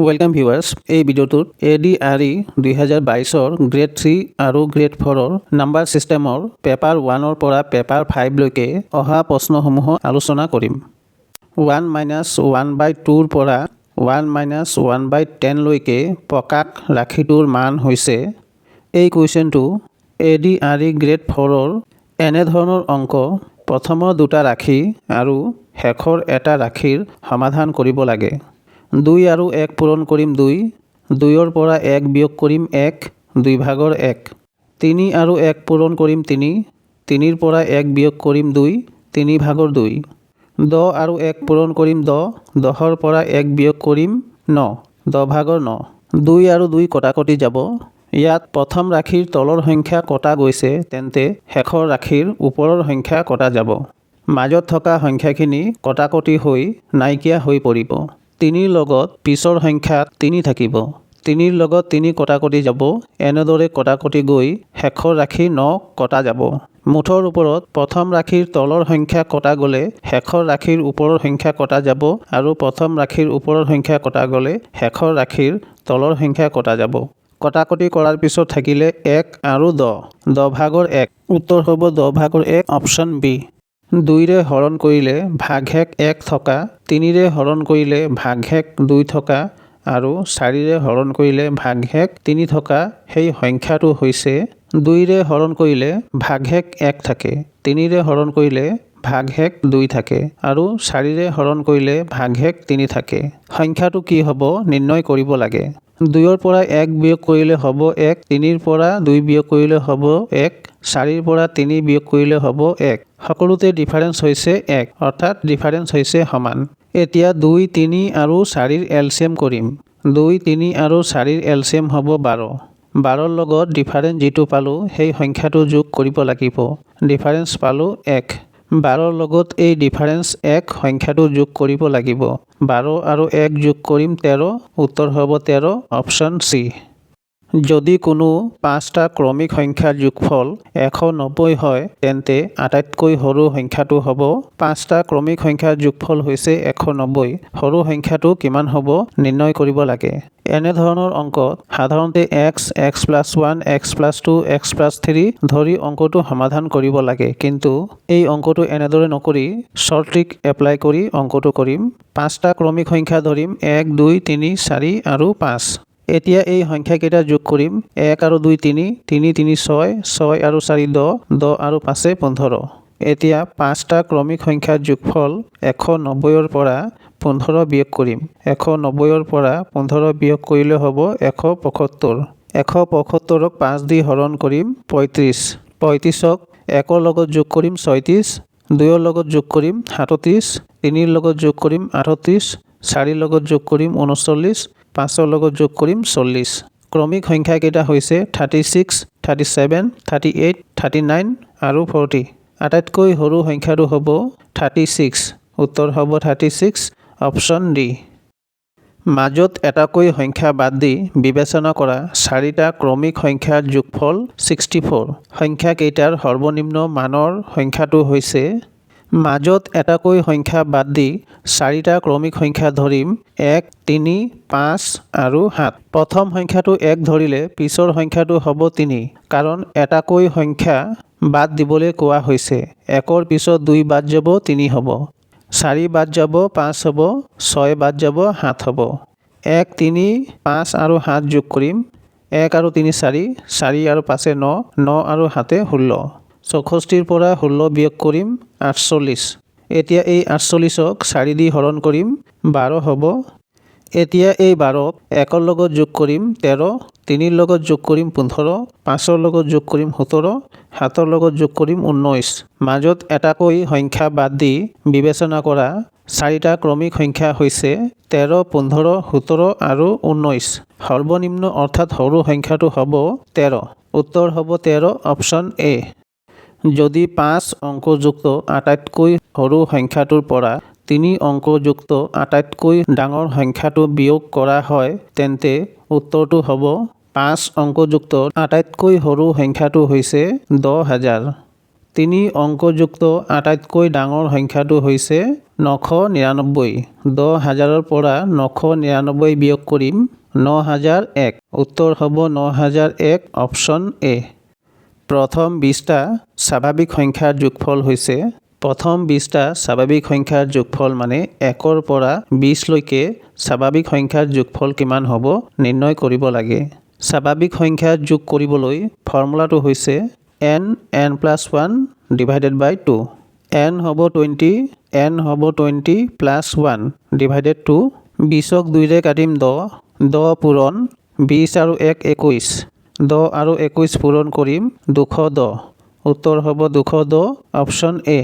Welcome viewers, এই ভিডিওটোত ADRE 2022 grade 3 আৰু grade 4 number সিস্টেমৰ paper 1 পৰা পেপাৰ 5 লৈকে অহা প্ৰশ্নসমূহ আলোচনা কৰিম। 1-1/2 পৰা 1-1/10 লৈকে প্ৰকাশ ৰাশিটোৰ মান হৈছে। এই কুৱেশ্যনটো ADRE গ্ৰেড 4 এনে ধৰণৰ অংক প্ৰথমৰ দুটা ৰাশি আৰু শেষৰ এটা ৰাশিৰ সমাধান কৰিব লাগে। 2 আৰু 1 পূৰণ কৰিম 2, 2ৰ পৰা 1 বিয়োগ কৰিম 1, 2 ভাগৰ 1। 3 আৰু 1 পূৰণ কৰিম 3, 3ৰ পৰা 1 বিয়োগ কৰিম 2, 3 ভাগৰ 2। 10 আৰু 1 পূৰণ কৰিম 10, 10ৰ পৰা 1 বিয়োগ কৰিম 9, 10 ভাগৰ 9। 2 আৰু 2 কটাকটি যাব। ইয়াত প্ৰথম ৰাশিৰ তলৰ সংখ্যা কটা গৈছে, তেন্তে শেষৰ ৰাশিৰ ওপৰৰ সংখ্যা কটা যাব। মাজত থকা সংখ্যাখিনি কটাকটি হৈ নাইকিয়া হৈ পৰিব। 3ৰ লগত পিছৰ সংখ্যাত 3 থাকিব। 3ৰ লগত 3 কটাকটি যাব। এনেদৰে কটাকটি গৈ শেষৰ ৰাশি 9 কটা যাব। মুঠৰ ওপৰত প্ৰথম ৰাশিৰ তলৰ সংখ্যা কটা গ'লে শেষৰ ৰাশিৰ ওপৰৰ সংখ্যা কটা যাব আৰু প্ৰথম ৰাশিৰ ওপৰৰ সংখ্যা কটা গ'লে শেষৰ ৰাশিৰ তলৰ সংখ্যা কটা যাব। কটাকটি কৰাৰ পিছত থাকিলে 1 আৰু 10, 10 ভাগৰ 1। উত্তৰ হ'ব 10 ভাগৰ 1, অপশ্যন বি। 2ৰে হৰণ কৰিলে ভাগশেষ 1 থকা, 3ৰে হৰণ কৰিলে ভাগশেষ 2 থকা আৰু 4ৰে হৰণ কৰিলে ভাগশেষ 3 থকা সেই সংখ্যাটো হৈছে। 2ৰে হৰণ কৰিলে ভাগশেষ 1 থাকে, 3ৰে হৰণ কৰিলে ভাগশেষ 2 থাকে আৰু 4ৰে হৰণ কৰিলে ভাগশেষ 3 থাকে। সংখ্যাটো কি হ'ব নিৰ্ণয় কৰিব লাগে। 2ৰ পৰা 1 বিয়োগ কৰিলে হ'ব 1, 3ৰ পৰা 2 বিয়োগ কৰিলে হ'ব 1, 4ৰ পৰা 3 বিয়োগ কৰিলে হ'ব 1। সকলোতে ডিফাৰেন্স হৈছে 1, অৰ্থাৎ ডিফাৰেন্স হৈছে সমান। এতিয়া 2, 3 আৰু 4ৰ এলচিএম কৰিম। 2, 3 আৰু 4ৰ এলচিএম হ'ব 12। 12ৰ লগত ডিফাৰেন্স যিটো পালোঁ সেই সংখ্যাটো যোগ কৰিব লাগিব। ডিফাৰেন্স পালোঁ 1। 12ৰ লগত এই ডিফাৰেন্স 1 সংখ্যাটো যোগ কৰিব লাগিব। 12 আৰু 1 যোগ কৰিম 13, উত্তৰ হ'ব 13, অপশ্যন চি। যদি কোনো 5টা ক্ৰমিক সংখ্যাৰ যোগফল 190 হয়, তেন্তে আটাইতকৈ সৰু সংখ্যাটো হ'ব। 5টা ক্ৰমিক সংখ্যাৰ যোগফল হৈছে 190। সৰু সংখ্যাটো কিমান হ'ব নিৰ্ণয় কৰিব লাগে। এনে ধৰণৰ অংকত সাধাৰণতে x, x+1, x+2, x+3 ধৰি অংকটো সমাধান কৰিব লাগে, কিন্তু এই অংকটো এনেদৰে নকৰি শ্বৰ্ট ট্ৰিক এপ্লাই কৰি অংকটো কৰিম। 5টা ক্ৰমিক সংখ্যা ধৰিম 1, 2, 3, 4 আৰু 5। এতিয়া এই সংখ্যাকেইটা যোগ কৰিম। 1 আৰু 2 3, 3, 3 6, 6 আৰু 4 10, 10 আৰু 5 15। এতিয়া 5টা ক্ৰমিক সংখ্যাৰ যোগফল 190ৰ পৰা 15 বিয়োগ কৰিম। 190ৰ পৰা 15 বিয়োগ কৰিলে হ'ব 175। 175ক 5 দি হৰণ কৰিম 35। 35ক 1ৰ লগত যোগ কৰিম 36, 2ৰ লগত যোগ কৰিম 37, 3ৰ লগত যোগ কৰিম 38, 4ৰ লগত যোগ কৰিম 39, 5ৰ লগত যোগ কৰিম 40। ক্ৰমিক সংখ্যাকেইটা হৈছে 36, 37, 38, 39 আৰু 40। আটাইতকৈ সৰু সংখ্যাটো হ'ব 36, উত্তৰ হ'ব 36, অপশ্যন ডি। মাজত এটাকৈ সংখ্যা বাদ দি বিবেচনা কৰা 4টা ক্ৰমিক সংখ্যাৰ যোগফল 64। সংখ্যাকেইটাৰ সৰ্বনিম্ন মানৰ সংখ্যাটো হৈছে। মাজত এটাকৈ সংখ্যা বাদ দি 4টা ক্ৰমিক সংখ্যা ধৰিম 1, 3, 5 আৰু 7। প্ৰথম সংখ্যাটো 1 ধৰিলে পিছৰ সংখ্যাটো হ'ব 3, কাৰণ এটাকৈ সংখ্যা বাদ দিবলৈ কোৱা হৈছে। 1ৰ পিছত 2 বাদ যাব 3 হ'ব, 4 বাদ যাব 5 হ'ব, 6 বাদ যাব 7 হ'ব। 1, 3, 5 আৰু 7 যোগ কৰিম। 1 আৰু 3 4, 4 আৰু 5 9, 9 আৰু 7 16। 64ৰ পৰা 16 বিয়োগ কৰিম 48। এতিয়া এই 48ক 4 দি হৰণ কৰিম 12 হ'ব। এতিয়া এই 12ক 1ৰ লগত যোগ কৰিম 13, 3ৰ লগত যোগ কৰিম 15, 5ৰ লগত যোগ কৰিম 17, 7ৰ লগত যোগ কৰিম 19। মাজত এটাকৈ সংখ্যা বাদ দি বিবেচনা কৰা 4টা ক্ৰমিক সংখ্যা হৈছে 13, 15, 17 আৰু 19। সৰ্বনিম্ন অৰ্থাৎ সৰু সংখ্যাটো হ'ব 13, উত্তৰ হ'ব 13, অপশ্যন এ। যদি 5 অংকযুক্ত আটাইতকৈ সৰু সংখ্যাটোৰ পৰা 3 অংকযুক্ত আটাইতকৈ ডাঙৰ সংখ্যাটো বিয়োগ কৰা হয়, তেন্তে উত্তৰটো হ'ব 5 অংকযুক্ত আটাইতকৈ সৰু সংখ্যাটো হৈছে 10,000। তিনি অংকযুক্ত আটাইতকৈ ডাঙৰ সংখ্যাটো হৈছে 999। 10,000ৰ পৰা 999 বিয়োগ কৰিম 9001। উত্তৰ হ'ব 9001, অপশ্যন এ। প্ৰথম 20টা স্বাভাৱিক সংখ্যাৰ যোগফল হৈছে প্ৰথম 20টা স্বাভাৱিক সংখ্যাৰ যোগফল মানে 1ৰ পৰা 20 লৈকে স্বাভাৱিক সংখ্যাৰ যোগফল কিমান হ'ব নিৰ্ণয় কৰিব লাগে। স্বাভাৱিক সংখ্যা যোগ কৰিবলৈ ফৰ্মুলাটো হৈছে n+1 ডিভাইডেড বাই 2। n হ'ব 20 প্লাছ 1 ডিভাইডেড 2। 20ক 2ৰে কাটিম 10, 10 পূৰণ 20 আৰু 1 21, 10 আৰু 21 পূৰণ কৰিম 210। উত্তৰ হ'ব 210, অপশ্যন এ।